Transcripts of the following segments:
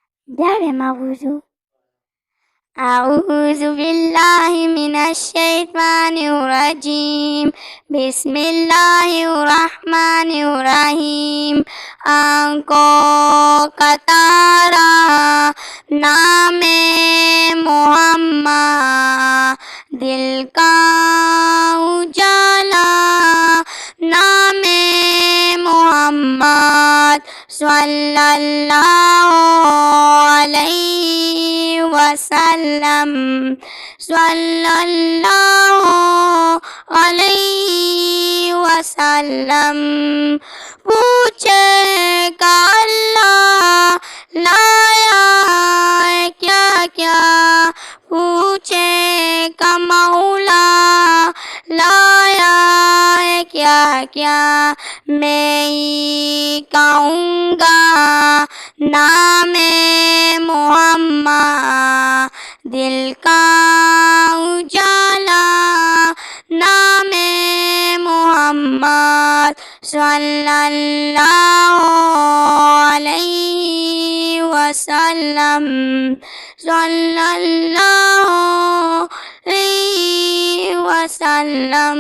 دعوة موضوع. أعوذ بالله من الشيطان الرجيم. بسم الله الرحمن الرحیم. آنکھ کو ستارہ نام محمد، دل کا اجالا نام محمد صلی اللہ علیہ وسلم، صلی اللہ علیہ وسلم. پوچھے گا اللہ لایا ہے کیا کیا، پوچھے گا مولا لایا ہے کیا کیا. میں ہی کہوں گا نام محمد، دل کا اجالا نام محمد صلی اللہ علیہ وسلم، صلی اللہ علیہ وسلم.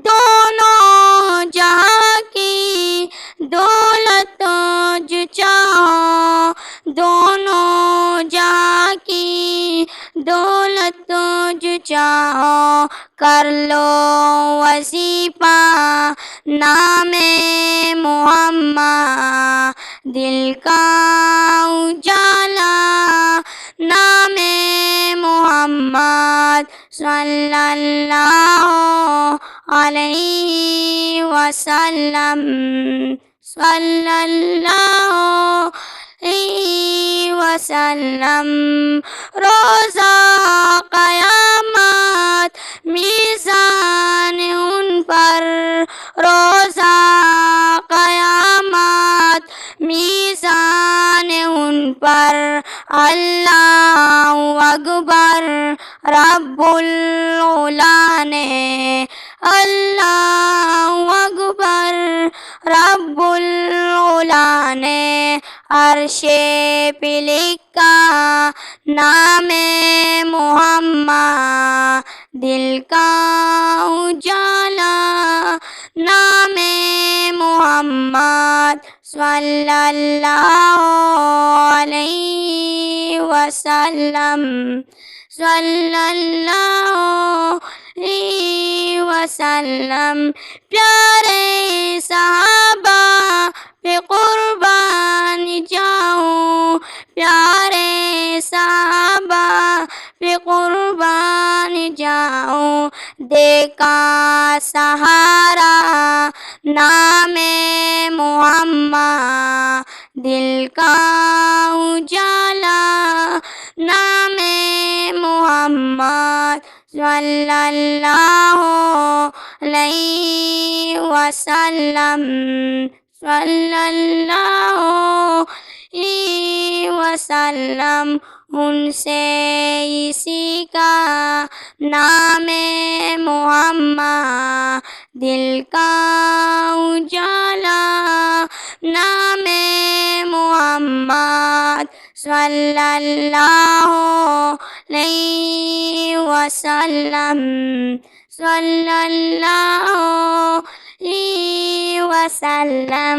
دونوں جہاں کی دولت جو چاہو، دونوں جہاں کی دولت جو چاہو، کر لو وظیفہ نام محمد، دل کا اجالا نام محمد صلی اللہ علیہ وسلم، صلی اللہ علیہ وسلم. روزہ قیامت میزان ان پر، روزہ قیامت میزان ان پر. اللہ اکبر رب العلا نے، اللہ اکبر رب العلا نے عرش پہ لکھا نام محمد، دل کا اجالا نام محمد صلی اللہ علیہ وسلم، صلی اللہ علیہ وسلم. پیارے صحابہ پہ قربان جاؤں، پیارے صحابہ پہ قربان جاؤں. دیکھا سہارا نام محمد، دل کا اجالا نام محمد صلی اللہ علیہ وسلم، صلی اللہ علیہ وسلم. ان سے ہی سیکھا نام محمد، دل کا اجالا نام محمد صلی اللہ علیہ وسلم، صلی اللہ علیہ وسلم.